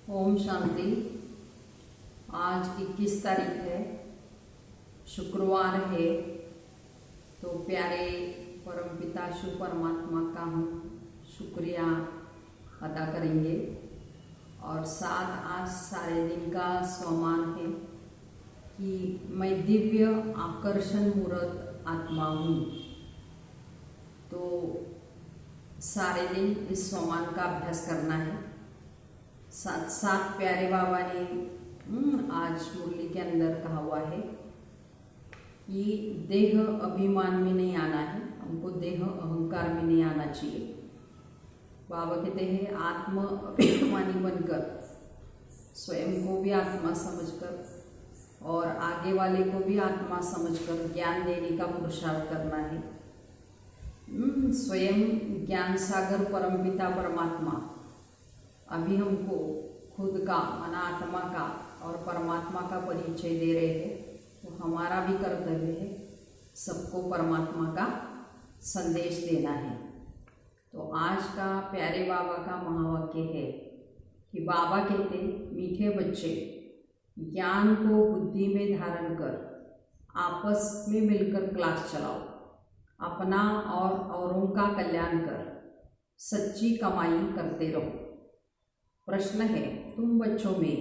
ओम शांति। आज 21 तारीख है, शुक्रवार है। तो प्यारे परमपिता शिव परमात्मा का हम शुक्रिया अदा करेंगे। और साथ आज सारे दिन का स्वमान है कि मैं दिव्य आकर्षण मूर्त आत्मा हूँ। तो सारे दिन इस स्वमान का अभ्यास करना है। साथ साथ प्यारे बाबा ने आज मुरली के अंदर कहा हुआ है कि देह अभिमान में नहीं आना है, हमको देह अहंकार में नहीं आना चाहिए। बाबा कहते हैं आत्म अभिमानी बनकर स्वयं को भी आत्मा समझकर और आगे वाले को भी आत्मा समझकर ज्ञान देने का पुरुषार्थ करना है। स्वयं ज्ञान सागर परमपिता परमात्मा अभी हमको खुद का अनात्मा का और परमात्मा का परिचय दे रहे हैं। तो हमारा भी कर्तव्य है सबको परमात्मा का संदेश देना है। तो आज का प्यारे बाबा का महावाक्य है कि बाबा कहते मीठे बच्चे ज्ञान को बुद्धि में धारण कर आपस में मिलकर क्लास चलाओ, अपना और औरों का कल्याण कर सच्ची कमाई करते रहो। प्रश्न है, तुम बच्चों में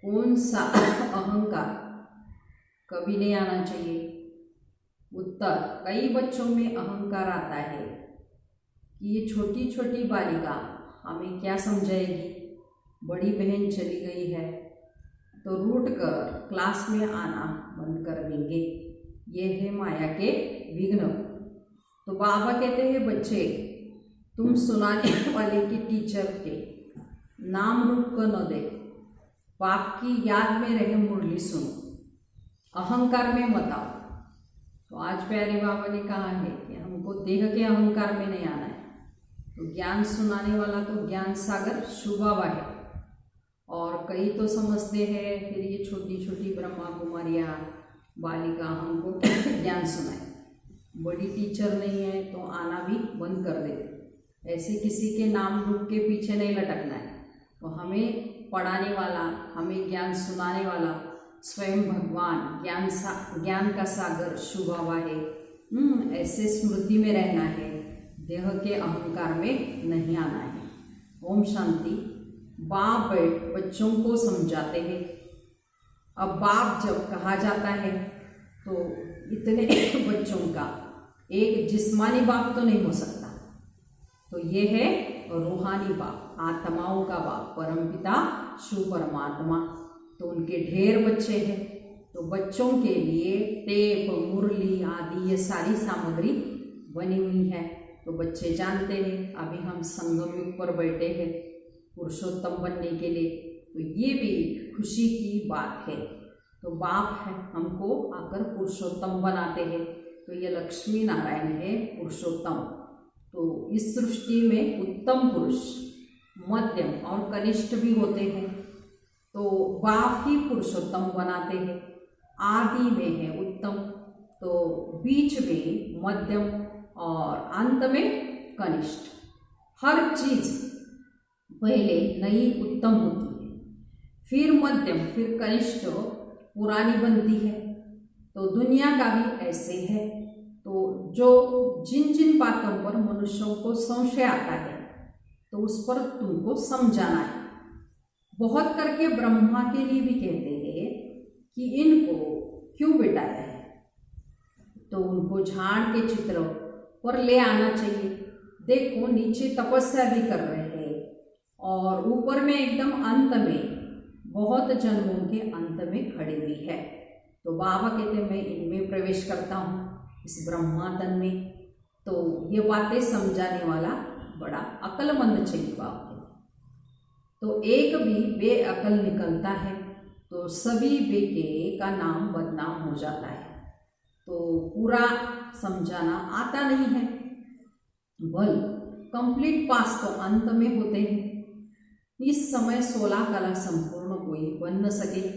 कौन सा अहंकार कभी नहीं आना चाहिए? उत्तर, कई बच्चों में अहंकार आता है कि ये छोटी छोटी बालिका हमें क्या समझाएगी, बड़ी बहन चली गई है तो रूठ कर क्लास में आना बंद कर देंगे। ये है माया के विघ्न। तो बाबा कहते हैं बच्चे, तुम सुनाने वाले के टीचर के नाम रूप को न दे, बाप की याद में रहे मुरली सुनो, अहंकार में मत आओ। तो आज प्यारे बाबा ने कहा है कि हमको देह के अहंकार में नहीं आना है। तो ज्ञान सुनाने वाला तो ज्ञान सागर शिव बाबा है। और कई तो समझते हैं फिर ये छोटी छोटी ब्रह्मा कुमारियाँ बालिका हमको ज्ञान सुनाए, बड़ी टीचर नहीं है तो आना भी बंद कर देते। ऐसे किसी के नाम रूप के पीछे नहीं लटकना है। तो हमें पढ़ाने वाला, हमें ज्ञान सुनाने वाला स्वयं भगवान ज्ञान का सागर शिव बाबा है। ऐसे स्मृति में रहना है, देह के अहंकार में नहीं आना है। ओम शांति। बाप बच्चों को समझाते हैं। अब बाप जब कहा जाता है तो इतने बच्चों का एक जिस्मानी बाप तो नहीं हो सकता। तो ये है रूहानी बाप, आत्माओं का बाप, परमपिता शिव परमात्मा। तो उनके ढेर बच्चे हैं। तो बच्चों के लिए टेप, मुरली आदि ये सारी सामग्री बनी हुई है। तो बच्चे जानते हैं अभी हम संगम युग पर बैठे हैं पुरुषोत्तम बनने के लिए। तो ये भी खुशी की बात है। तो बाप है हमको आकर पुरुषोत्तम बनाते हैं। तो ये लक्ष्मी नारायण है पुरुषोत्तम। तो इस सृष्टि में उत्तम पुरुष, मध्यम और कनिष्ठ भी होते हैं। तो बाप ही पुरुषोत्तम बनाते हैं। आदि में है उत्तम, तो बीच में मध्यम और अंत में कनिष्ठ। हर चीज पहले नई उत्तम होती है, फिर मध्यम, फिर कनिष्ठ पुरानी बनती है। तो दुनिया का भी ऐसे है। तो जो जिन जिन बातों पर मनुष्यों को संशय आता है तो उस पर तुमको समझाना है। बहुत करके ब्रह्मा के लिए भी कहते हैं कि इनको क्यों बिठाया है। तो उनको झाड़ के चित्र पर ले आना चाहिए। देखो नीचे तपस्या भी कर रहे हैं और ऊपर में एकदम अंत में बहुत जन्मों के अंत में खड़ी हुई है। तो बाबा कहते मैं इनमें प्रवेश करता हूँ, इस ब्रह्मा तन में। तो ये बातें समझाने वाला बड़ा अक्लमंद चाहिए बाप। तो एक भी बेअकल निकलता है तो सभी बेके का नाम बदनाम हो जाता है। तो पूरा समझाना आता नहीं है, बल कंप्लीट पास तो अंत में होते हैं। इस समय 16 कला संपूर्ण कोई बन न सके,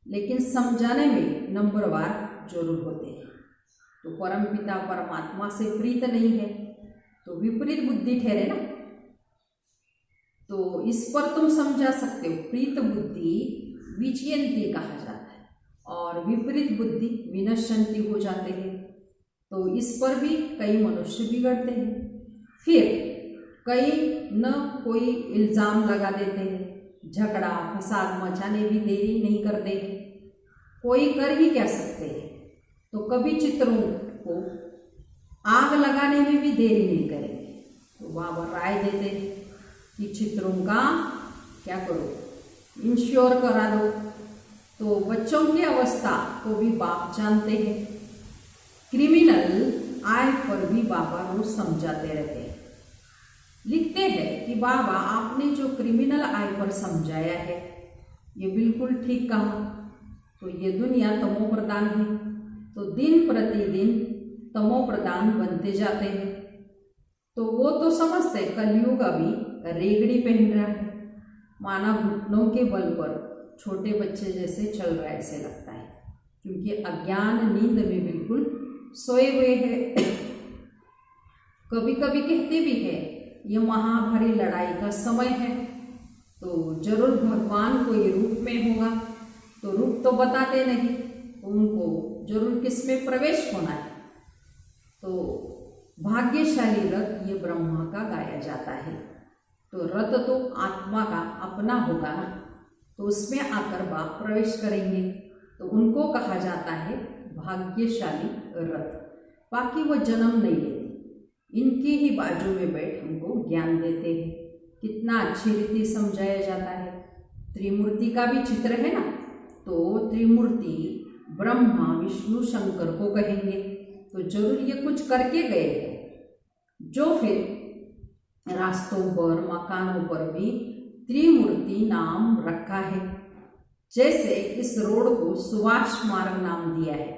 लेकिन समझाने में नंबरवार जरूर होते हैं। तो परमपिता परमात्मा से प्रीत नहीं है तो विपरीत बुद्धि ठहरे ना। तो इस पर तुम समझा सकते हो, प्रीत बुद्धि विचयंती कहा जाता है और विपरीत बुद्धि विनश्यंती हो जाते हैं। तो इस पर भी कई मनुष्य बिगड़ते हैं। फिर कई न कोई इल्ज़ाम लगा देते हैं, झगड़ा फसाद मचाने भी देरी नहीं करते हैं। कोई कर ही क्या सकते हैं। तो कभी चित्रों को आग लगाने में भी देरी नहीं करेंगे। तो बाबा राय देते हैं कि चित्रों का क्या करो, इंश्योर करा दो। तो बच्चों की अवस्था को भी बाप जानते हैं। क्रिमिनल आय पर भी बाबा रोज समझाते रहते हैं। लिखते हैं कि बाबा आपने जो क्रिमिनल आय पर समझाया है ये बिल्कुल ठीक कहा। तो ये दुनिया तमो प्रधान है, तो दिन प्रतिदिन तमो प्रधान बनते जाते हैं। तो वो तो समझते कलयुग अभी रेगड़ी पहन रहा है, माना घुटनों के बल पर छोटे बच्चे जैसे चल रहा है ऐसे लगता है, क्योंकि अज्ञान नींद में बिल्कुल सोए हुए हैं। कभी कभी कहते भी है ये महाभारी लड़ाई का समय है, तो जरूर भगवान कोई रूप में होगा। तो रूप तो बताते नहीं, तो उनको जरूर किसमें प्रवेश होना है। तो भाग्यशाली रथ ये ब्रह्मा का गाया जाता है। तो रथ तो आत्मा का अपना होगा ना, तो उसमें आकर बाप प्रवेश करेंगे, तो उनको कहा जाता है भाग्यशाली रथ। बाकी वो जन्म नहीं लेते, इनकी ही बाजू में बैठ हमको ज्ञान देते हैं। कितना अच्छी रीति समझाया जाता है। त्रिमूर्ति का भी चित्र है ना, तो त्रिमूर्ति ब्रह्मा विष्णु शंकर को कहेंगे। तो जरूर ये कुछ करके गए हैं, जो फिर रास्तों पर मकानों पर भी त्रिमूर्ति नाम रखा है। जैसे इस रोड को सुभाष मार्ग नाम दिया है,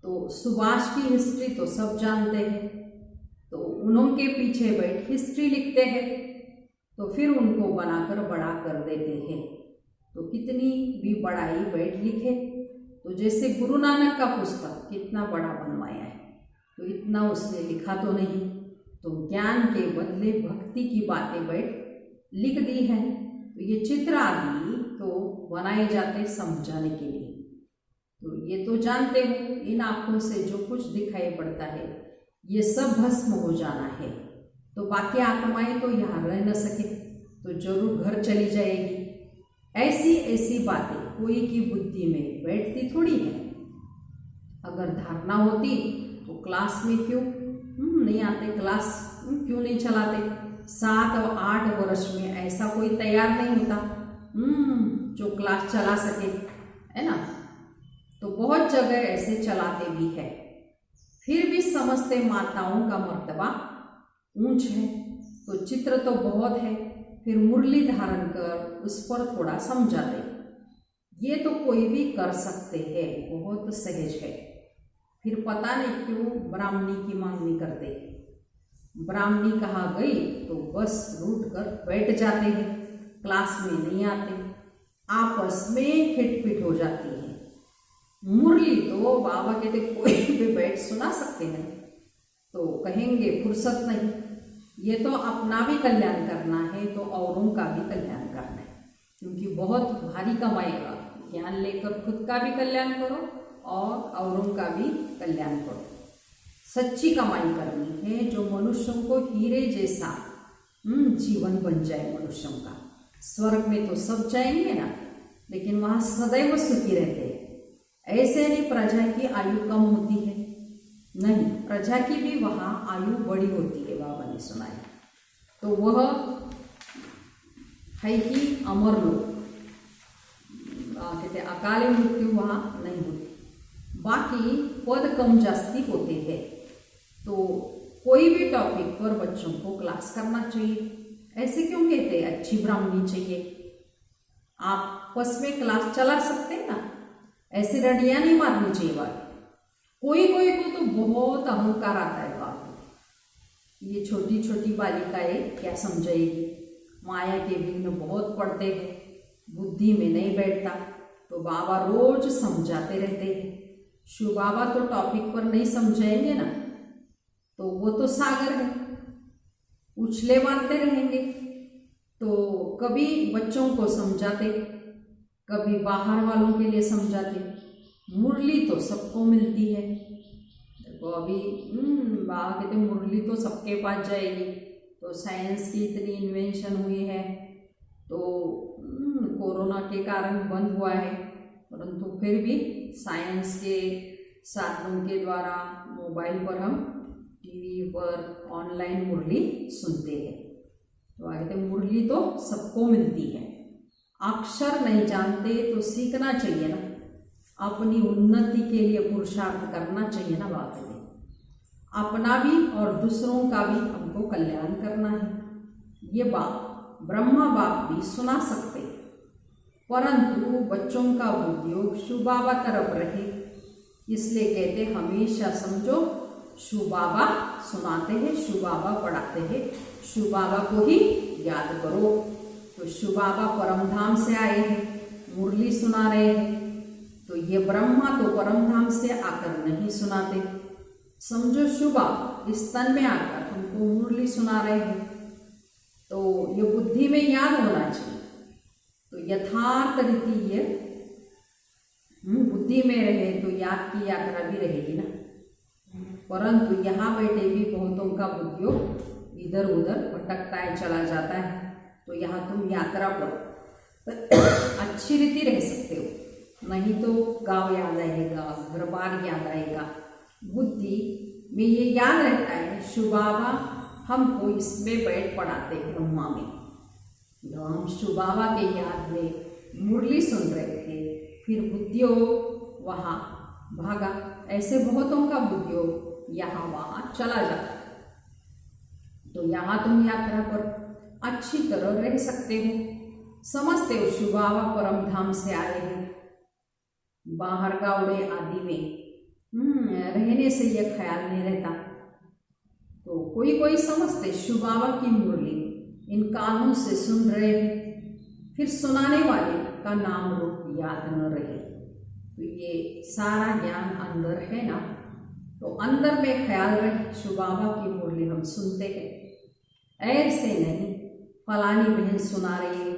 तो सुभाष की हिस्ट्री तो सब जानते हैं। तो उनके पीछे बैठ हिस्ट्री लिखते हैं, तो फिर उनको बनाकर बड़ा कर देते हैं। तो कितनी भी बड़ाई बैठ लिखे, तो जैसे गुरु नानक का पुस्तक कितना बड़ा बनवाया है, तो इतना उसने लिखा तो नहीं, तो ज्ञान के बदले भक्ति की बातें बैठ लिख दी है। तो ये चित्र आदि तो बनाए जाते समझाने के लिए। तो ये तो जानते हो, इन आँखों से जो कुछ दिखाई पड़ता है ये सब भस्म हो जाना है। तो बाकी आत्माएं तो यहाँ रह न सके, तो जरूर घर चली जाएगी। ऐसी ऐसी बातें कोई की बुद्धि में बैठती थोड़ी है। अगर धारणा होती तो क्लास में क्यों नहीं आते, क्लास क्यों नहीं चलाते। 7 और 8 वर्ष में ऐसा कोई तैयार नहीं होता जो क्लास चला सके, है ना। तो बहुत जगह ऐसे चलाते भी है, फिर भी समझते माताओं का मर्तबा ऊंच है। तो चित्र तो बहुत है, फिर मुरली धारण कर उस पर थोड़ा समझाते। ये तो कोई भी कर सकते हैं, बहुत सहज है। फिर पता नहीं क्यों ब्राह्मणी की मांग नहीं करते। ब्राह्मणी कहाँ गई तो बस रूठ कर बैठ जाते हैं, क्लास में नहीं आते, आपस में खिटपिट हो जाती है। मुरली तो बाबा कहते कोई भी बैठ सुना सकते हैं, तो कहेंगे फुर्सत नहीं। ये तो अपना भी कल्याण करना है, तो औरों का भी कल्याण करना है, क्योंकि बहुत भारी कमाएगा। ज्ञान लेकर खुद का भी कल्याण करो और औरों का भी कल्याण करो। सच्ची कमाई करनी है, जो मनुष्यों को हीरे जैसा जीवन बन जाए मनुष्यों का। स्वर्ग में तो सब जाएंगे ना, लेकिन वहाँ सदैव सुखी रहते हैं। ऐसे नहीं प्रजा की आयु कम होती है, नहीं, प्रजा की भी वहाँ आयु बड़ी होती है, बाबा ने सुनाया। तो वह है कि अमर लोग, कहते अकाल मृत्यु वहाँ नहीं होती। बाकी पद कम जास्ती होते हैं। तो कोई भी टॉपिक पर बच्चों को क्लास करना चाहिए। ऐसे क्यों कहते हैं अच्छी ब्राह्मणी चाहिए, आपस में क्लास चला सकते हैं ना, ऐसे रडियाँ नहीं मारनी चाहिए बात। कोई कोई को तो बहुत अहंकार आता है बाप, ये छोटी छोटी बालिकाएं क्या समझाएगी। माया के विघ्न बहुत पड़ते हैं, बुद्धि में नहीं बैठता। तो बाबा रोज समझाते रहते हैं। शिव बाबा तो टॉपिक पर नहीं समझाएंगे ना, तो वो तो सागर है, उछले मारते रहेंगे। तो कभी बच्चों को समझाते, कभी बाहर वालों के लिए समझाते। मुरली तो सबको मिलती है। देखो अभी बाबा कहते मुरली तो सबके पास जाएगी। तो साइंस की इतनी इन्वेंशन हुई है, तो कोरोना के कारण बंद हुआ है, परंतु फिर भी साइंस के साधनों के द्वारा मोबाइल पर हम टीवी पर ऑनलाइन मुरली सुनते हैं। तो आगे कहते मुरली तो सबको मिलती है। अक्षर नहीं जानते तो सीखना चाहिए ना, अपनी उन्नति के लिए पुरुषार्थ करना चाहिए ना। बात है अपना भी और दूसरों का भी हमको कल्याण करना है। ये बात ब्रह्मा बाप भी सुना सकते, परंतु बच्चों का उद्योग शिव बाबा तरफ रहे, इसलिए कहते हमेशा समझो शिव बाबा सुनाते हैं, शिव बाबा पढ़ाते हैं, शिव बाबा को ही याद करो। तो शिव बाबा परमधाम से आए हैं, मुरली सुना रहे हैं। तो ये ब्रह्मा तो परमधाम से आकर नहीं सुनाते। समझो शिव बाबा इस तन में आकर हमको मुरली सुना रहे हैं, तो ये बुद्धि में याद होना चाहिए। तो यथार्थ रीति ये बुद्धि में रहे तो याद की यात्रा भी रहेगी ना। परंतु यहाँ बैठे भी बहुतों का बुद्धियोग इधर उधर भटकता है, चला जाता है। तो यहाँ तुम यात्रा पर अच्छी रीति रह सकते हो, नहीं तो गांव याद आएगा, घर बार याद आएगा। बुद्धि में ये याद रहता है शिव बाबा हमको इसमें बैठ पढ़ाते हैं ब्रह्मा में। तो हम शिव बाबा के याद में मुरली सुन रहे थे, फिर बुद्धियोग वहाँ भागा। ऐसे बहुतों का बुद्धियोग यहाँ वहाँ चला जाता है। तो यहाँ तुम यात्रा पर अच्छी तरह रह सकते हो, समझते हो शिव बाबा परम धाम से आए हैं। बाहर गावड़े आदि में रहने से यह ख्याल नहीं रहता। तो कोई कोई समझते शिव बाबा की मुरली इन कानों से सुन रहे हैं, फिर सुनाने वाले का नाम रूप याद न रहे। तो ये सारा ज्ञान अंदर है ना, तो अंदर में ख्याल रहे शिव बाबा की मुरली हम सुनते हैं। ऐसे नहीं फलानी बहन सुना रही है,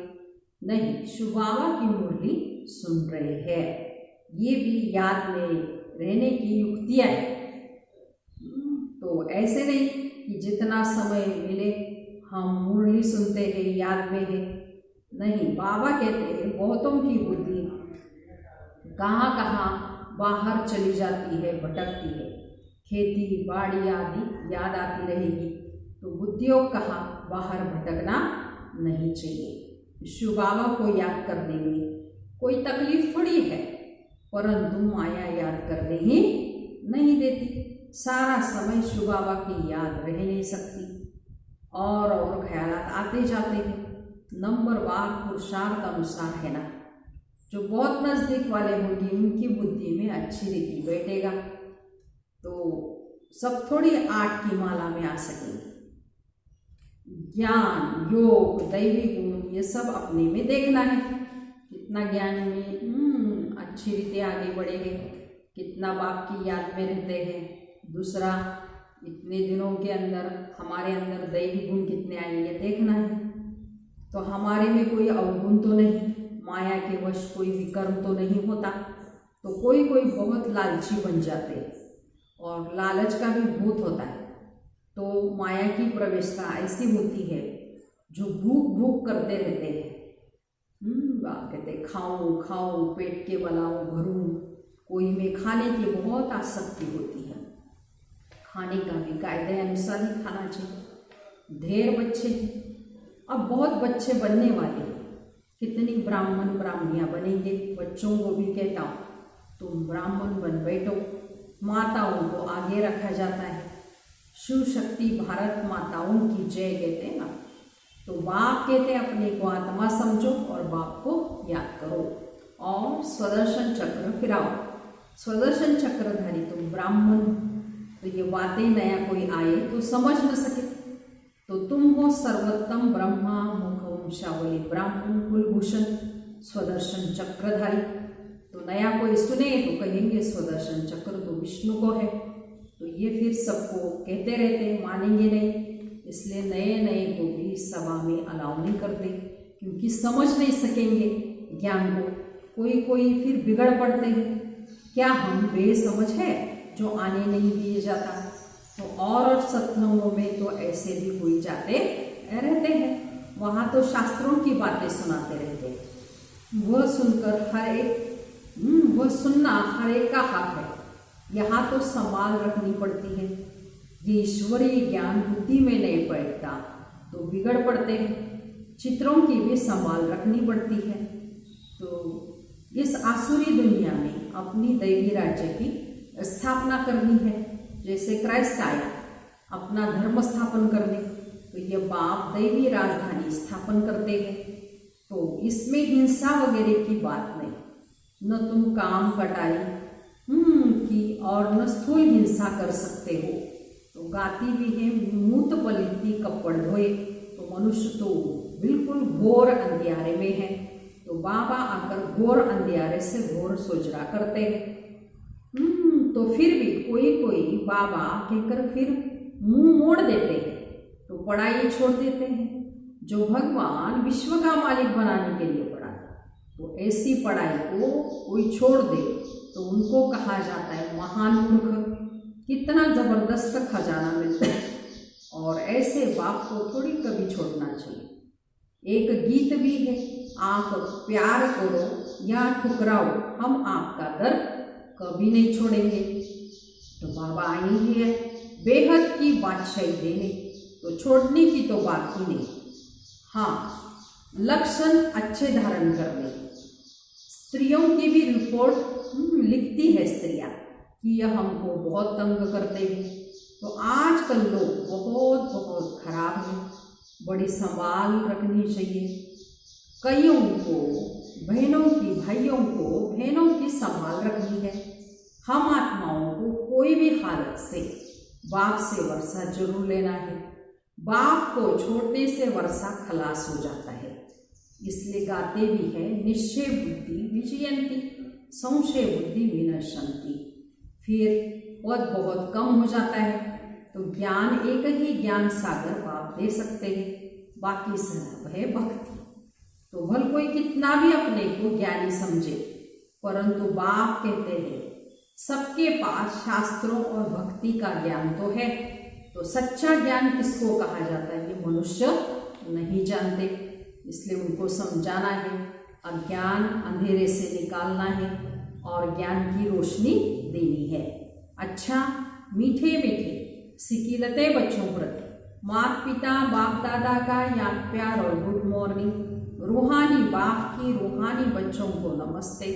नहीं शिव बाबा की मुरली सुन रहे हैं। ये भी याद में रहने की युक्तियाँ है। तो ऐसे नहीं कि जितना समय मिले हम मुरली सुनते हैं, याद में है, नहीं। बाबा कहते हैं बहुतों की बुद्धि कहाँ कहाँ बाहर चली जाती है, भटकती है, खेती बाड़ी आदि याद आती रहेगी। तो बुद्धियों कहाँ बाहर भटकना नहीं चाहिए। शिव बाबा को याद करने में कोई तकलीफ थोड़ी है, परंतु माया याद करने ही नहीं देती। सारा समय शिव बाबा की याद रह नहीं सकती, और ख्यालात आते जाते हैं। नंबरवार पुरुषार्थ अनुसार है ना। जो बहुत नज़दीक वाले होंगे उनकी बुद्धि में अच्छी रीति बैठेगा, तो सब थोड़ी 8 की माला में आ सकेंगे। ज्ञान योग दैवी गुण ये सब अपने में देखना है, कितना ज्ञान में अच्छी रीति आगे बढ़े हैं, कितना बाप की याद में रहते हैं। दूसरा, इतने दिनों के अंदर हमारे अंदर दैवी गुण कितने आएंगे देखना है। तो हमारे में कोई अवगुण तो नहीं, माया के वश कोई विकर्म तो नहीं होता। तो कोई कोई बहुत लालची बन जाते हैं, और लालच का भी भूत होता है। तो माया की प्रवेशता ऐसी होती है जो भूख भूख करते रहते हैं। कहते खाऊं खाऊं पेट के बनाऊं भरूं। कोई में खाने की बहुत आसक्ति होती है, खाने का भी कायदे अनुसार ही खाना चाहिए। ढेर बच्चे, अब बहुत बच्चे बनने वाले हैं, कितनी ब्राह्मण ब्राह्मणियाँ बनेंगे। बच्चों को भी कहता हूँ तुम ब्राह्मण बन बैठो। माताओं को आगे रखा जाता है। शिव शक्ति भारत माताओं की जय कहते हैं ना। तो बाप कहते हैं अपने को आत्मा समझो और बाप को याद करो, और स्वदर्शन चक्र फिराओ। स्वदर्शन चक्रधारी तुम ब्राह्मण। तो ये बातें नया कोई आए तो समझ न सके, तो तुम हो सर्वोत्तम ब्रह्मा मुखवंशावली ब्राह्मण कुलभूषण स्वदर्शन चक्रधारी। तो नया कोई सुने तो कहेंगे स्वदर्शन चक्र तो विष्णु को है। तो ये फिर सबको कहते रहते, मानेंगे नहीं। इसलिए नए नए को भी सभा में अलाउ नहीं करते, क्योंकि समझ नहीं सकेंगे ज्ञान को। कोई कोई फिर बिगड़ पड़ते हैं, क्या हम बेसमझ है जो आने नहीं दिए जाता। तो और सत्संगों में तो ऐसे भी हुई जाते रहते हैं, वहाँ तो शास्त्रों की बातें सुनाते रहते हैं। वह सुनकर हर एक वह सुनना हर एक का हक है। यहाँ तो संभाल रखनी पड़ती है। ये ईश्वरीय ज्ञान बुद्धि में नहीं बैठता तो बिगड़ पड़ते हैं। चित्रों की भी संभाल रखनी पड़ती है। तो इस आसुरी दुनिया में अपनी दैवी राज्य की स्थापना करनी है। जैसे क्राइस्ट आया अपना धर्म स्थापन करने, तो ये बाप दैवी राजधानी स्थापन करते हैं। तो इसमें हिंसा वगैरह की बात नहीं, न तुम काम कटाई की और न स्थूल हिंसा कर सकते हो। तो गाती भी है मूत पलिती कपड़ धोए। तो मनुष्य तो बिल्कुल घोर अंधियारे में है। तो बाबा आकर घोर अंधियारे से घोर सोचरा करते हैं। तो फिर भी कोई कोई बाबा कहकर फिर मुंह मोड़ देते हैं, तो पढ़ाई छोड़ देते हैं जो भगवान विश्व का मालिक बनाने के लिए पढ़ाते। तो ऐसी पढ़ाई को कोई छोड़ दे तो उनको कहा जाता है महान मूर्ख। कितना जबरदस्त खजाना मिलता है, और ऐसे बाप को थोड़ी कभी छोड़ना चाहिए। एक गीत भी है, आप प्यार करो या ठुकराओ, हम आपका दर कभी नहीं छोड़ेंगे। तो बाबा आई ही है बेहद की बादशाही देने, तो छोड़ने की तो बात ही नहीं। हाँ, लक्षण अच्छे धारण करने। स्त्रियों की भी रिपोर्ट लिखती है स्त्रियाँ कि यह हमको बहुत तंग करते हैं। तो आजकल लोग बहुत बहुत खराब हैं, बड़ी संभाल रखनी चाहिए। कईयों को बहनों की, भाइयों को बहनों की संभाल रखनी है। हम आत्माओं को कोई भी हालत से बाप से वर्षा जरूर लेना है। बाप को छोड़ने से वर्षा खलास हो जाता है। इसलिए गाते भी है निश्चय बुद्धि विजयंती, संशय बुद्धि विनश्यंती। फिर पद बहुत कम हो जाता है। तो ज्ञान एक ही ज्ञान सागर बाप दे सकते हैं, बाकी सब है भक्ति। तो भल कोई कितना भी अपने को ज्ञानी समझे, परंतु बाप कहते हैं सबके पास शास्त्रों और भक्ति का ज्ञान तो है। तो सच्चा ज्ञान किसको कहा जाता है ये मनुष्य नहीं जानते, इसलिए उनको समझाना है। अज्ञान अंधेरे से निकालना है और ज्ञान की रोशनी देनी है। अच्छा, मीठे मीठे सिकिलते बच्चों प्रति माता पिता बाप दादा का याद प्यार और गुड मॉर्निंग। रूहानी बाप की रूहानी बच्चों को नमस्ते।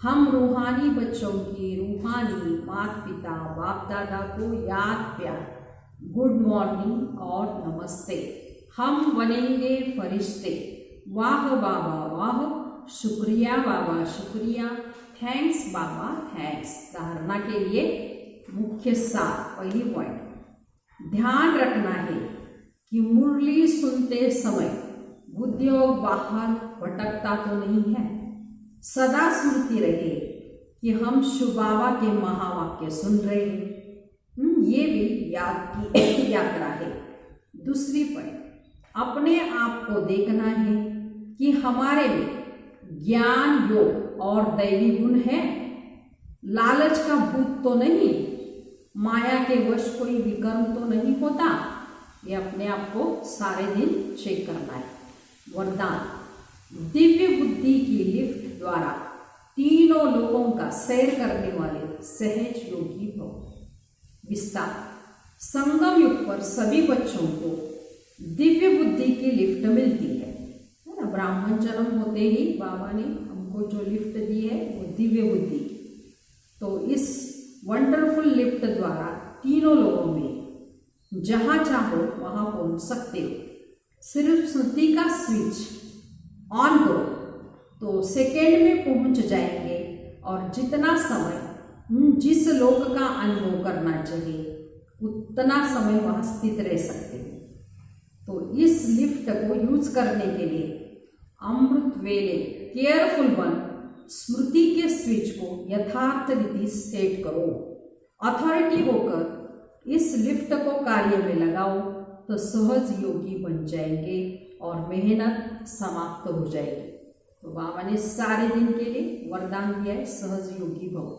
हम रूहानी बच्चों की रूहानी माता पिता बाप दादा को याद प्यार गुड मॉर्निंग और नमस्ते। हम बनेंगे फरिश्ते। वाह बाबा वाह, शुक्रिया बाबा शुक्रिया, थैंक्स बाबा थैंक्स। धारणा के लिए मुख्य सार, पहली पॉइंट, ध्यान रखना है कि मुरली सुनते समय बुद्धियोग बाहर भटकता तो नहीं है। सदा स्मृति रहे कि हम शिव बाबा के महावाक्य सुन रहे हैं। ये भी याद की यात्रा है। दूसरी पॉइंट, अपने आप को देखना है कि हमारे में ज्ञान योग और दैवी गुण है। लालच का भूत तो नहीं, माया के वश कोई विकर्म तो नहीं होता। ये अपने आप को सारे दिन चेक करना है। वरदान, दिव्य बुद्धि की लिफ्ट द्वारा तीनों लोगों का सैर करने वाले सहज योगी भव। विस्तार, संगम युग पर सभी बच्चों को दिव्य बुद्धि की लिफ्ट मिलती है ना। ब्राह्मण जन्म होते ही बाबा ने हमको जो लिफ्ट दी है वो दिव्य बुद्धि। तो इस वंडरफुल लिफ्ट द्वारा तीनों लोगों में जहाँ चाहो वहाँ पहुँच सकते हो। सिर्फ स्मृति का स्विच ऑन करो तो सेकेंड में पहुँच जाएंगे, और जितना समय जिस लोक का अनुभव करना चाहिए उतना समय वहाँ स्थित रह सकते हो। तो इस लिफ्ट को यूज करने के लिए अमृत वेले केयरफुल बन स्मृति के स्विच को यथार्थ रीति सेट करो। अथॉरिटी होकर इस लिफ्ट को कार्य में लगाओ तो सहज योगी बन जाएंगे और मेहनत समाप्त हो जाएगी। तो बाबा ने सारे दिन के लिए वरदान दिया है, सहज योगी भव।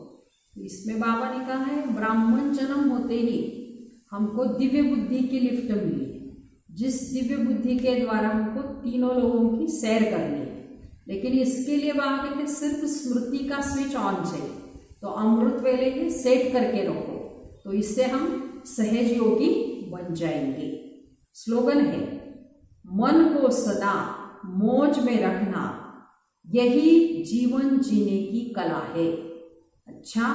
तो इसमें बाबा ने कहा है ब्राह्मण जन्म होते ही हमको दिव्य बुद्धि की लिफ्ट मिली है, जिस दिव्य बुद्धि के द्वारा हमको तीनों लोगों की सैर करनी है। लेकिन इसके लिए बाबा कहते हैं सिर्फ स्मृति का स्विच ऑन चाहिए। तो अमृत वेले ही सेट करके रखो, तो इससे हम सहज योगी बन जाएंगे। स्लोगन है मन को सदा मौज में रखना, यही जीवन जीने की कला है। अच्छा,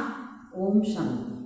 ओम शांति।